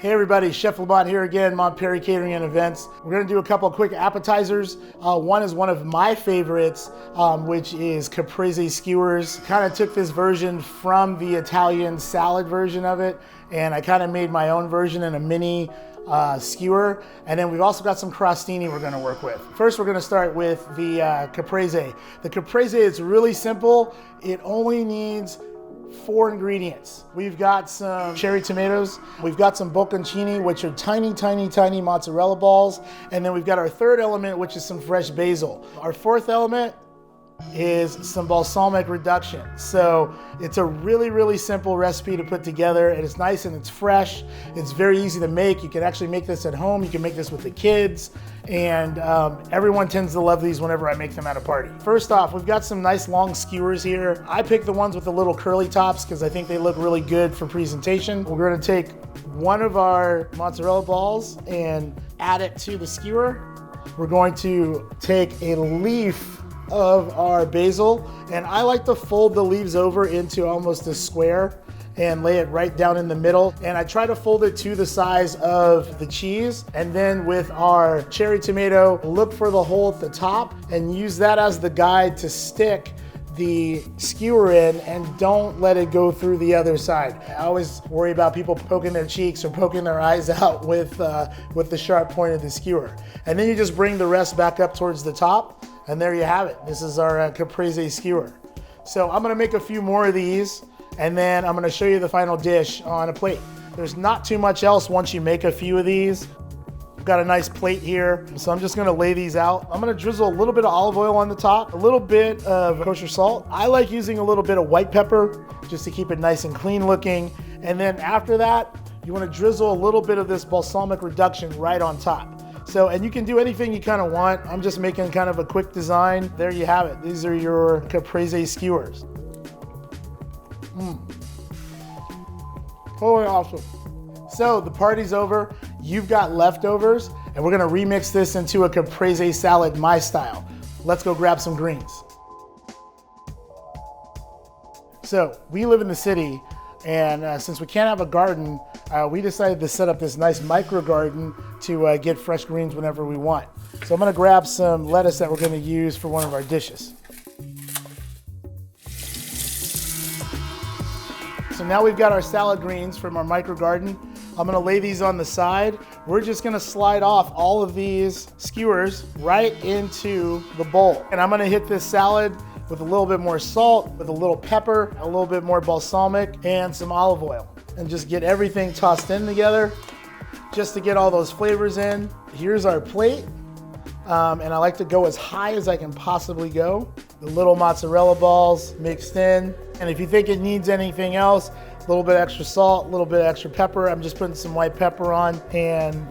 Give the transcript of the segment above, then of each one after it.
Hey everybody, Chef Lamont here again, Montperry Catering and Events. We're gonna do a couple of quick appetizers. One is one of my favorites, which is Caprese skewers. Kind of took this version from the Italian salad version of it, and I kind of made my own version in a mini skewer. And then we've also got some crostini we're gonna work with. First, we're gonna start with the Caprese. The Caprese is really simple. It only needs 4 ingredients. We've got some cherry tomatoes, we've got some bocconcini, which are tiny, tiny, tiny mozzarella balls, and then we've got our third element, which is some fresh basil. Our fourth element is some balsamic reduction. So it's a really, really simple recipe to put together, and it's nice and it's fresh. It's very easy to make. You can actually make this at home. You can make this with the kids, and everyone tends to love these whenever I make them at a party. First off, we've got some nice long skewers here. I picked the ones with the little curly tops because I think they look really good for presentation. We're going to take one of our mozzarella balls and add it to the skewer. We're going to take a leaf of our basil, and I like to fold the leaves over into almost a square and lay it right down in the middle, and I try to fold it to the size of the cheese. And then with our cherry tomato, look for the hole at the top and use that as the guide to stick the skewer in, and don't let it go through the other side. I always worry about people poking their cheeks or poking their eyes out with the sharp point of the skewer. And then you just bring the rest back up towards the top, and there you have it. This is our Caprese skewer. So I'm gonna make a few more of these, and then I'm gonna show you the final dish on a plate. There's not too much else once you make a few of these. I've got a nice plate here, so I'm just gonna lay these out. I'm gonna drizzle a little bit of olive oil on the top, a little bit of kosher salt. I like using a little bit of white pepper just to keep it nice and clean looking. And then after that, you wanna drizzle a little bit of this balsamic reduction right on top. So, and you can do anything you kind of want. I'm just making kind of a quick design. There you have it. These are your Caprese skewers. Totally awesome. So the party's over. You've got leftovers, and we're gonna remix this into a Caprese salad, my style. Let's go grab some greens. So we live in the city, and since we can't have a garden, we decided to set up this nice micro garden to get fresh greens whenever we want. So I'm gonna grab some lettuce that we're gonna use for one of our dishes. So now we've got our salad greens from our micro garden. I'm gonna lay these on the side. We're just gonna slide off all of these skewers right into the bowl. And I'm gonna hit this salad with a little bit more salt, with a little pepper, a little bit more balsamic, and some olive oil. And just get everything tossed in together, just to get all those flavors in. Here's our plate. And I like to go as high as I can possibly go. The little mozzarella balls mixed in. And if you think it needs anything else, a little bit extra salt, a little bit extra pepper. I'm just putting some white pepper on, and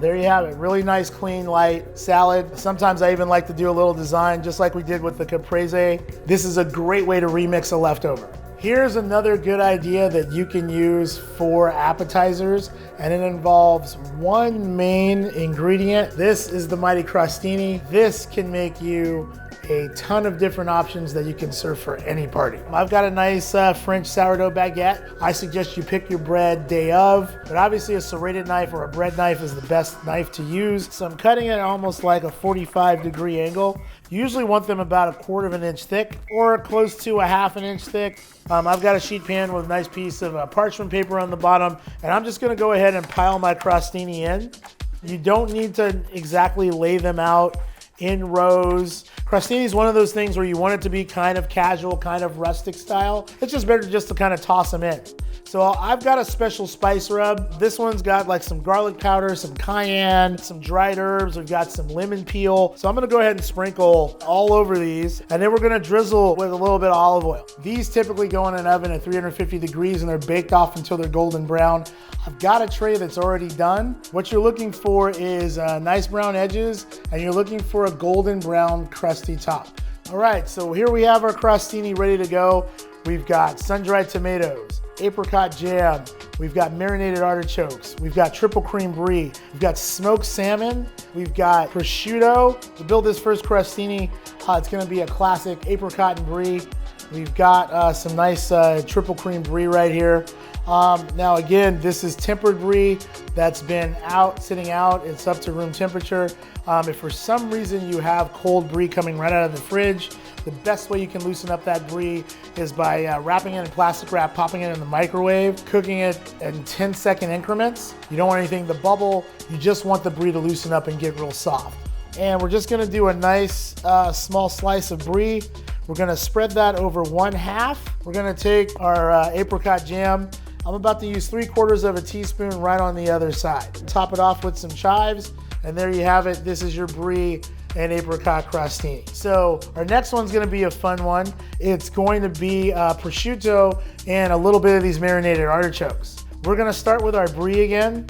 there you have it. Really nice, clean, light salad. Sometimes I even like to do a little design, just like we did with the Caprese. This is a great way to remix a leftover. Here's another good idea that you can use for appetizers, and it involves one main ingredient. This is the mighty crostini. This can make you a ton of different options that you can serve for any party. I've got a nice French sourdough baguette. I suggest you pick your bread day of, but obviously a serrated knife or a bread knife is the best knife to use. So I'm cutting it almost like a 45-degree angle. You usually want them about 1/4 of an inch thick or close to a 1/2 inch thick. I've got a sheet pan with a nice piece of parchment paper on the bottom, and I'm just gonna go ahead and pile my crostini in. You don't need to exactly lay them out in rows. Crostini is one of those things where you want it to be kind of casual, kind of rustic style. It's just better just to kind of toss them in. So I've got a special spice rub. This one's got like some garlic powder, some cayenne, some dried herbs. We've got some lemon peel. So I'm gonna go ahead and sprinkle all over these. And then we're gonna drizzle with a little bit of olive oil. These typically go in an oven at 350 degrees, and they're baked off until they're golden brown. I've got a tray that's already done. What you're looking for is nice brown edges, and you're looking for a golden brown crusty top. All right, so here we have our crostini ready to go. We've got sun-dried tomatoes, apricot jam, we've got marinated artichokes, we've got triple cream brie, we've got smoked salmon, we've got prosciutto. To build this first crostini, it's gonna be a classic apricot and brie. We've got some nice triple cream brie right here. Now again, this is tempered brie that's been sitting out. It's up to room temperature. If for some reason you have cold brie coming right out of the fridge, the best way you can loosen up that brie is by wrapping it in plastic wrap, popping it in the microwave, cooking it in 10-second increments. You don't want anything to bubble. You just want the brie to loosen up and get real soft. And we're just gonna do a nice small slice of brie. We're gonna spread that over 1/2. We're gonna take our apricot jam. I'm about to use 3/4 teaspoon right on the other side. Top it off with some chives, and there you have it. This is your brie and apricot crostini. So our next one's gonna be a fun one. It's going to be prosciutto and a little bit of these marinated artichokes. We're gonna start with our brie again.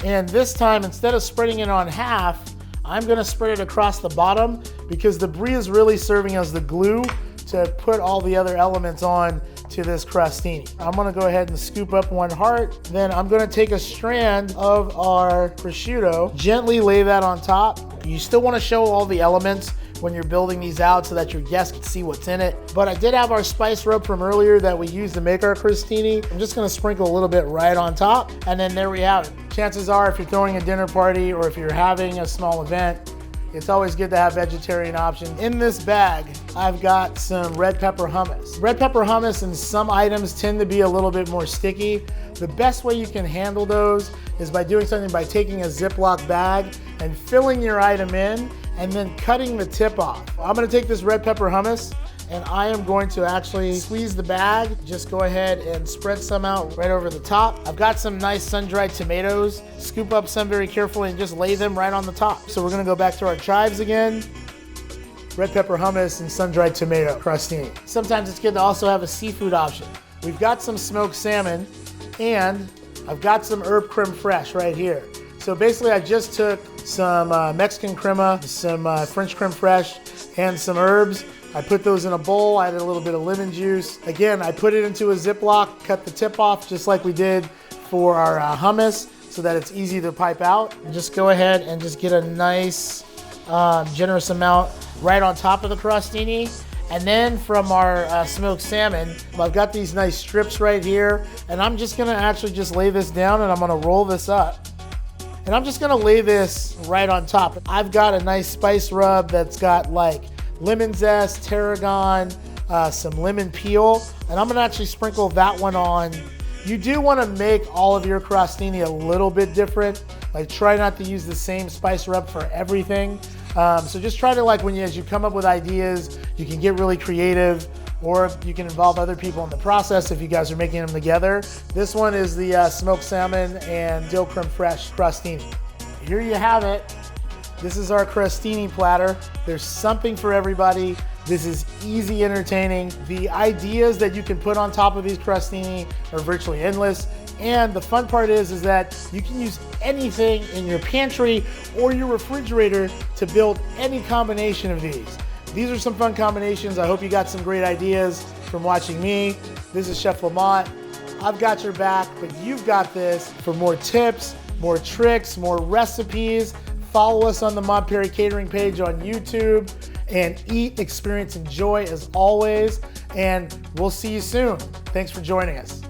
And this time, instead of spreading it on half, I'm gonna spread it across the bottom because the brie is really serving as the glue to put all the other elements on to this crostini. I'm gonna go ahead and scoop up 1 heart. Then I'm gonna take a strand of our prosciutto, gently lay that on top. You still wanna show all the elements when you're building these out so that your guests can see what's in it. But I did have our spice rub from earlier that we used to make our crostini. I'm just gonna sprinkle a little bit right on top, and then there we have it. Chances are if you're throwing a dinner party or if you're having a small event, it's always good to have vegetarian options. In this bag, I've got some red pepper hummus. Red pepper hummus and some items tend to be a little bit more sticky. The best way you can handle those is by doing something by taking a Ziploc bag and filling your item in and then cutting the tip off. I'm gonna take this red pepper hummus and I am going to actually squeeze the bag. Just go ahead and spread some out right over the top. I've got some nice sun-dried tomatoes. Scoop up some very carefully and just lay them right on the top. So we're gonna go back to our chives again. Red pepper hummus and sun-dried tomato crostini. Sometimes it's good to also have a seafood option. We've got some smoked salmon and I've got some herb creme fraiche right here. So basically I just took some Mexican crema, some French creme fraiche, and some herbs. I put those in a bowl, I added a little bit of lemon juice. Again, I put it into a Ziploc, cut the tip off just like we did for our hummus so that it's easy to pipe out. And just go ahead and just get a nice, generous amount right on top of the crostini. And then from our smoked salmon, I've got these nice strips right here, and I'm just gonna actually just lay this down and I'm gonna roll this up. And I'm just gonna lay this right on top. I've got a nice spice rub that's got like lemon zest, tarragon, some lemon peel, and I'm gonna actually sprinkle that one on. You do wanna make all of your crostini a little bit different. Like try not to use the same spice rub for everything. So just try to as you come up with ideas, you can get really creative, or you can involve other people in the process if you guys are making them together. This one is the smoked salmon and dill creme fraiche crostini. Here you have it. This is our crostini platter. There's something for everybody. This is easy entertaining. The ideas that you can put on top of these crostini are virtually endless. And the fun part is that you can use anything in your pantry or your refrigerator to build any combination of these. These are some fun combinations. I hope you got some great ideas from watching me. This is Chef Lamont. I've got your back, but you've got this. For more tips, more tricks, more recipes, follow us on the Mont Perry Catering page on YouTube, and eat, experience, enjoy as always. And we'll see you soon. Thanks for joining us.